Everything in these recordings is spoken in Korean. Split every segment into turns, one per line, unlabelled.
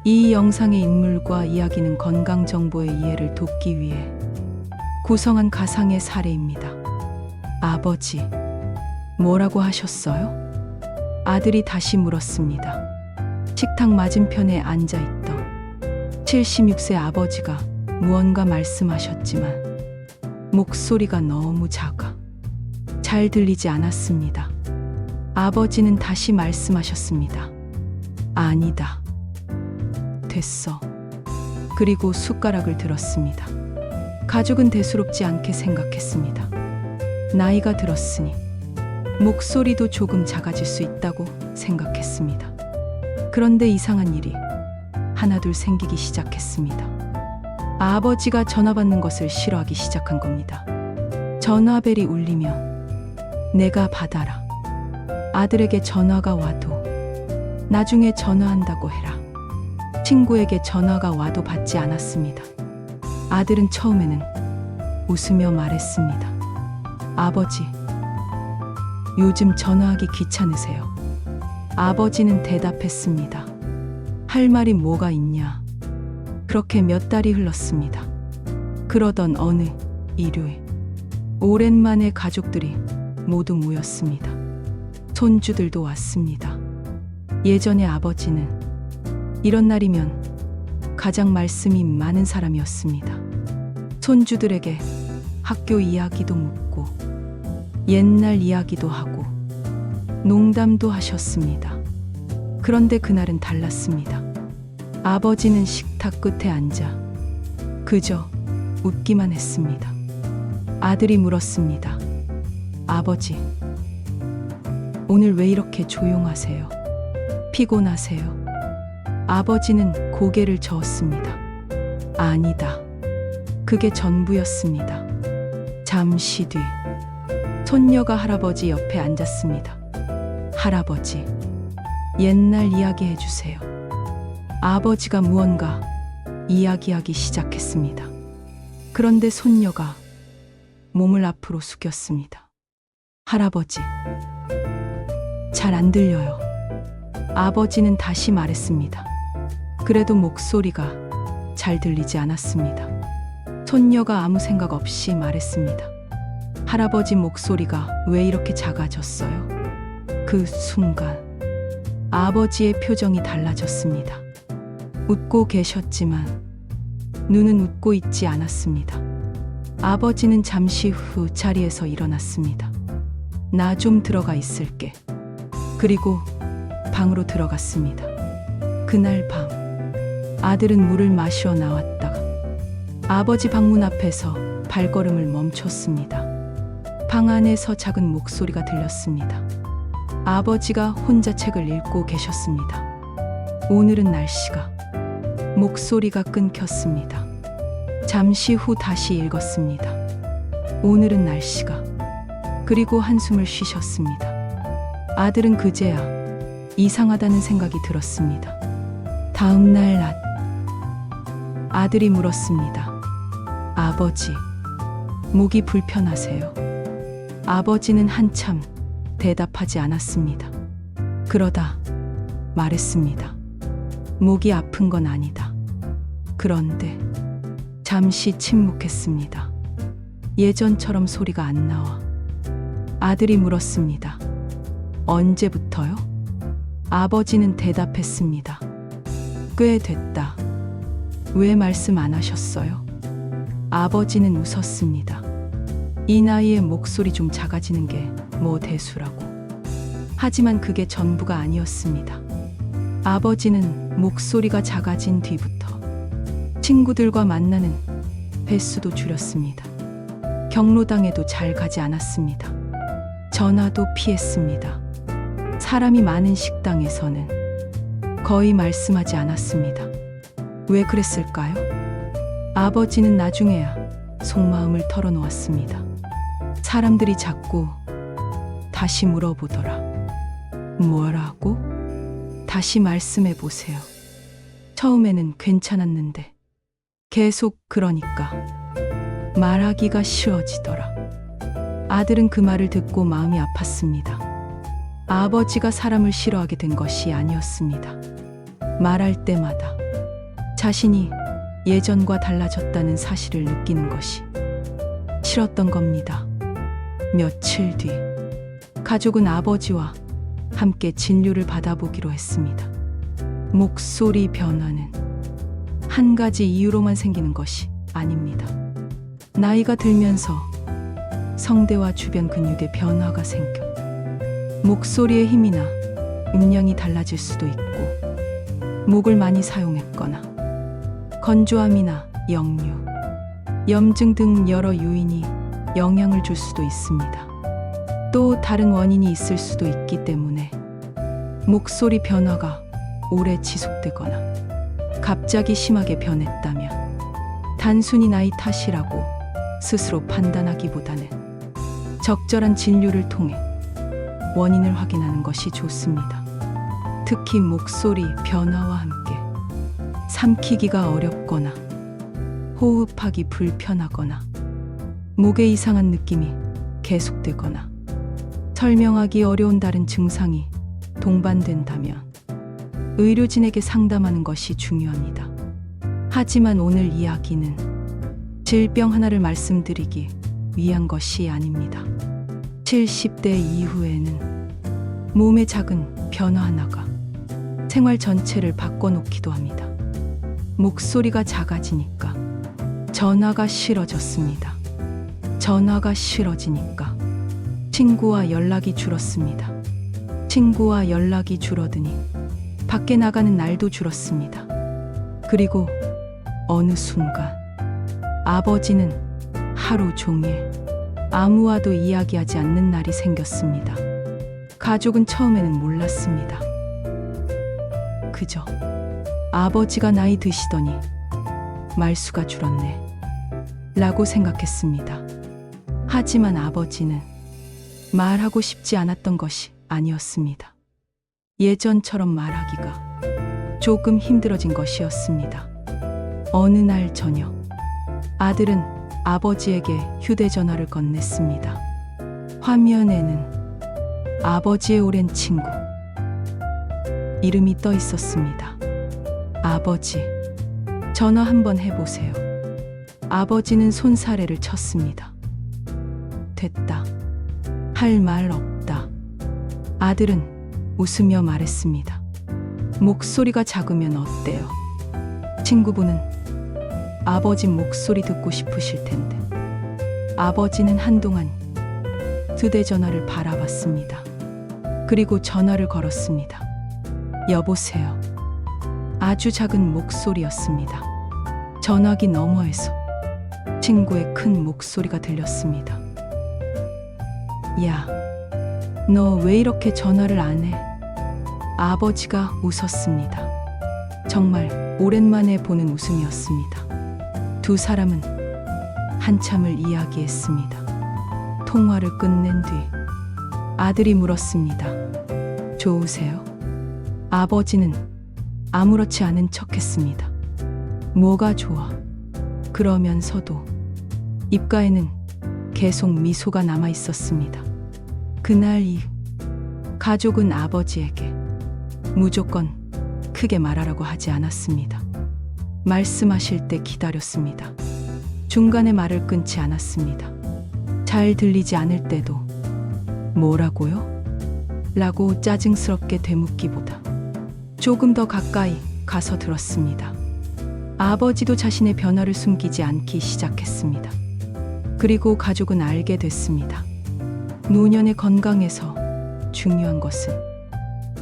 이 영상의 인물과 이야기는 건강정보의 이해를 돕기 위해 구성한 가상의 사례입니다. 아버지, 뭐라고 하셨어요? 아들이 다시 물었습니다. 식탁 맞은편에 앉아있던 76세 아버지가 무언가 말씀하셨지만 목소리가 너무 작아 잘 들리지 않았습니다. 아버지는 다시 말씀하셨습니다. 아니다. 됐어. 그리고 숟가락을 들었습니다. 가족은 대수롭지 않게 생각했습니다. 나이가 들었으니 목소리도 조금 작아질 수 있다고 생각했습니다. 그런데 이상한 일이 하나둘 생기기 시작했습니다. 아버지가 전화 받는 것을 싫어하기 시작한 겁니다. 전화벨이 울리면 내가 받아라. 아들에게 전화가 와도 나중에 전화한다고 해라. 친구에게 전화가 와도 받지 않았습니다. 아들은 처음에는 웃으며 말했습니다. 아버지, 요즘 전화하기 귀찮으세요? 아버지는 대답했습니다. 할 말이 뭐가 있냐? 그렇게 몇 달이 흘렀습니다. 그러던 어느 일요일, 오랜만에 가족들이 모두 모였습니다. 손주들도 왔습니다. 예전에 아버지는 이런 날이면 가장 말씀이 많은 사람이었습니다. 손주들에게 학교 이야기도 묻고 옛날 이야기도 하고 농담도 하셨습니다. 그런데 그날은 달랐습니다. 아버지는 식탁 끝에 앉아 그저 웃기만 했습니다. 아들이 물었습니다. 아버지, 오늘 왜 이렇게 조용하세요? 피곤하세요? 아버지는 고개를 저었습니다. 아니다. 그게 전부였습니다. 잠시 뒤 손녀가 할아버지 옆에 앉았습니다. 할아버지, 옛날 이야기 해주세요. 아버지가 무언가 이야기하기 시작했습니다. 그런데 손녀가 몸을 앞으로 숙였습니다. 할아버지, 잘 안 들려요. 아버지는 다시 말했습니다. 그래도 목소리가 잘 들리지 않았습니다. 손녀가 아무 생각 없이 말했습니다. 할아버지 목소리가 왜 이렇게 작아졌어요? 그 순간 아버지의 표정이 달라졌습니다. 웃고 계셨지만 눈은 웃고 있지 않았습니다. 아버지는 잠시 후 자리에서 일어났습니다. 나 좀 들어가 있을게. 그리고 방으로 들어갔습니다. 그날 밤 아들은 물을 마시러 나왔다가 아버지 방문 앞에서 발걸음을 멈췄습니다. 방 안에서 작은 목소리가 들렸습니다. 아버지가 혼자 책을 읽고 계셨습니다. 오늘은 날씨가 목소리가 끊겼습니다. 잠시 후 다시 읽었습니다. 오늘은 날씨가 그리고 한숨을 쉬셨습니다. 아들은 그제야 이상하다는 생각이 들었습니다. 다음 날 낮 아들이 물었습니다. 아버지, 목이 불편하세요? 아버지는 한참 대답하지 않았습니다. 그러다 말했습니다. 목이 아픈 건 아니다. 그런데 잠시 침묵했습니다. 예전처럼 소리가 안 나와. 아들이 물었습니다. 언제부터요? 아버지는 대답했습니다. 꽤 됐다. 왜 말씀 안 하셨어요? 아버지는 웃었습니다. 이 나이에 목소리 좀 작아지는 게 뭐 대수라고. 하지만 그게 전부가 아니었습니다. 아버지는 목소리가 작아진 뒤부터 친구들과 만나는 횟수도 줄였습니다. 경로당에도 잘 가지 않았습니다. 전화도 피했습니다. 사람이 많은 식당에서는 거의 말씀하지 않았습니다. 왜 그랬을까요? 아버지는 나중에야 속마음을 털어놓았습니다. 사람들이 자꾸 다시 물어보더라. 뭐라고? 다시 말씀해 보세요. 처음에는 괜찮았는데 계속 그러니까 말하기가 쉬워지더라. 아들은 그 말을 듣고 마음이 아팠습니다. 아버지가 사람을 싫어하게 된 것이 아니었습니다. 말할 때마다 자신이 예전과 달라졌다는 사실을 느끼는 것이 싫었던 겁니다. 며칠 뒤 가족은 아버지와 함께 진료를 받아보기로 했습니다. 목소리 변화는 한 가지 이유로만 생기는 것이 아닙니다. 나이가 들면서 성대와 주변 근육에 변화가 생겨 목소리의 힘이나 음량이 달라질 수도 있고, 목을 많이 사용했거나 건조함이나 역류, 염증 등 여러 요인이 영향을 줄 수도 있습니다. 또 다른 원인이 있을 수도 있기 때문에 목소리 변화가 오래 지속되거나 갑자기 심하게 변했다면 단순히 나이 탓이라고 스스로 판단하기보다는 적절한 진료를 통해 원인을 확인하는 것이 좋습니다. 특히 목소리 변화와 함께 삼키기가 어렵거나 호흡하기 불편하거나 목에 이상한 느낌이 계속되거나 설명하기 어려운 다른 증상이 동반된다면 의료진에게 상담하는 것이 중요합니다. 하지만 오늘 이야기는 질병 하나를 말씀드리기 위한 것이 아닙니다. 70대 이후에는 몸의 작은 변화 하나가 생활 전체를 바꿔놓기도 합니다. 목소리가 작아지니까 전화가 싫어졌습니다. 전화가 싫어지니까 친구와 연락이 줄었습니다. 친구와 연락이 줄어드니 밖에 나가는 날도 줄었습니다. 그리고 어느 순간 아버지는 하루 종일 아무와도 이야기하지 않는 날이 생겼습니다. 가족은 처음에는 몰랐습니다. 그저 아버지가 나이 드시더니 말수가 줄었네 라고 생각했습니다. 하지만 아버지는 말하고 싶지 않았던 것이 아니었습니다. 예전처럼 말하기가 조금 힘들어진 것이었습니다. 어느 날 저녁, 아들은 아버지에게 휴대전화를 건넸습니다. 화면에는 아버지의 오랜 친구 이름이 떠 있었습니다. 아버지, 전화 한번 해보세요. 아버지는 손사래를 쳤습니다. 됐다. 할 말 없다. 아들은 웃으며 말했습니다. 목소리가 작으면 어때요? 친구분은 아버지 목소리 듣고 싶으실 텐데. 아버지는 한동안 휴대전화를 바라봤습니다. 그리고 전화를 걸었습니다. 여보세요. 아주 작은 목소리였습니다. 전화기 너머에서 친구의 큰 목소리가 들렸습니다. 야, 너 왜 이렇게 전화를 안 해? 아버지가 웃었습니다. 정말 오랜만에 보는 웃음이었습니다. 두 사람은 한참을 이야기했습니다. 통화를 끝낸 뒤 아들이 물었습니다. 좋으세요? 아버지는 아무렇지 않은 척했습니다. 뭐가 좋아? 그러면서도 입가에는 계속 미소가 남아 있었습니다. 그날 이후 가족은 아버지에게 무조건 크게 말하라고 하지 않았습니다. 말씀하실 때 기다렸습니다. 중간에 말을 끊지 않았습니다. 잘 들리지 않을 때도 뭐라고요? 라고 짜증스럽게 되묻기보다 조금 더 가까이 가서 들었습니다. 아버지도 자신의 변화를 숨기지 않기 시작했습니다. 그리고 가족은 알게 됐습니다. 노년의 건강에서 중요한 것은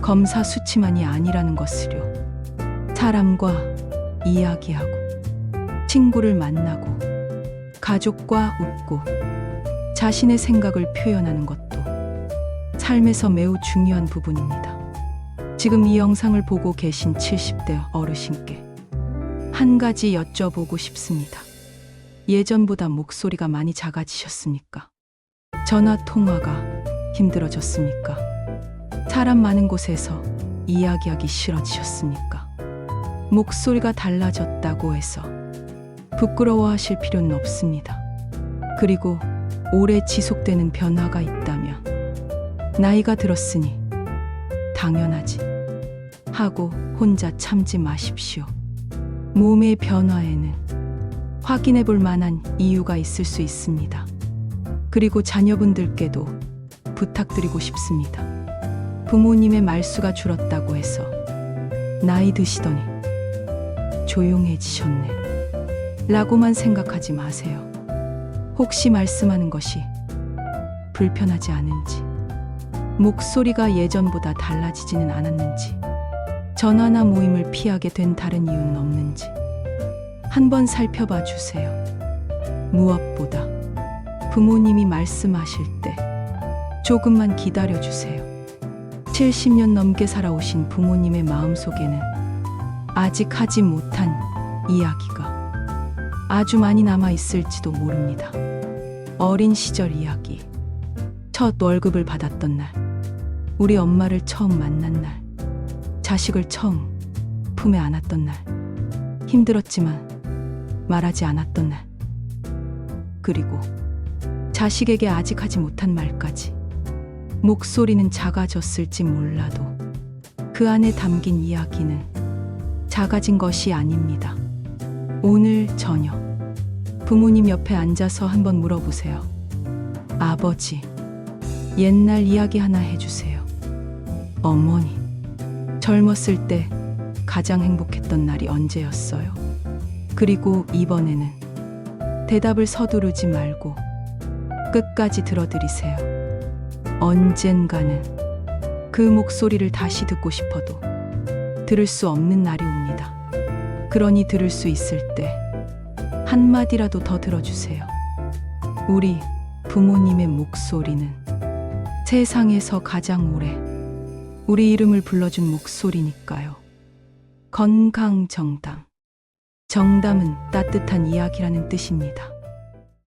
검사 수치만이 아니라는 것을요. 사람과 이야기하고 친구를 만나고 가족과 웃고 자신의 생각을 표현하는 것도 삶에서 매우 중요한 부분입니다. 지금 이 영상을 보고 계신 70대 어르신께 한 가지 여쭤보고 싶습니다. 예전보다 목소리가 많이 작아지셨습니까? 전화 통화가 힘들어졌습니까? 사람 많은 곳에서 이야기하기 싫어지셨습니까? 목소리가 달라졌다고 해서 부끄러워하실 필요는 없습니다. 그리고 오래 지속되는 변화가 있다면 나이가 들었으니 당연하지 하고 혼자 참지 마십시오. 몸의 변화에는 확인해 볼 만한 이유가 있을 수 있습니다. 그리고 자녀분들께도 부탁드리고 싶습니다. 부모님의 말수가 줄었다고 해서 나이 드시더니 조용해지셨네 라고만 생각하지 마세요. 혹시 말씀하는 것이 불편하지 않은지, 목소리가 예전보다 달라지지는 않았는지, 전화나 모임을 피하게 된 다른 이유는 없는지 한번 살펴봐 주세요. 무엇보다 부모님이 말씀하실 때 조금만 기다려 주세요. 70년 넘게 살아오신 부모님의 마음속에는 아직 하지 못한 이야기가 아주 많이 남아 있을지도 모릅니다. 어린 시절 이야기, 첫 월급을 받았던 날, 우리 엄마를 처음 만난 날, 자식을 처음 품에 안았던 날, 힘들었지만 말하지 않았던 날, 그리고 자식에게 아직 하지 못한 말까지. 목소리는 작아졌을지 몰라도 그 안에 담긴 이야기는 작아진 것이 아닙니다. 오늘 저녁 부모님 옆에 앉아서 한번 물어보세요. 아버지, 옛날 이야기 하나 해주세요. 어머니, 젊었을 때 가장 행복했던 날이 언제였어요? 그리고 이번에는 대답을 서두르지 말고 끝까지 들어드리세요. 언젠가는 그 목소리를 다시 듣고 싶어도 들을 수 없는 날이 옵니다. 그러니 들을 수 있을 때 한마디라도 더 들어주세요. 우리 부모님의 목소리는 세상에서 가장 오래 우리 이름을 불러준 목소리니까요. 건강정담. 정담은 따뜻한 이야기라는 뜻입니다.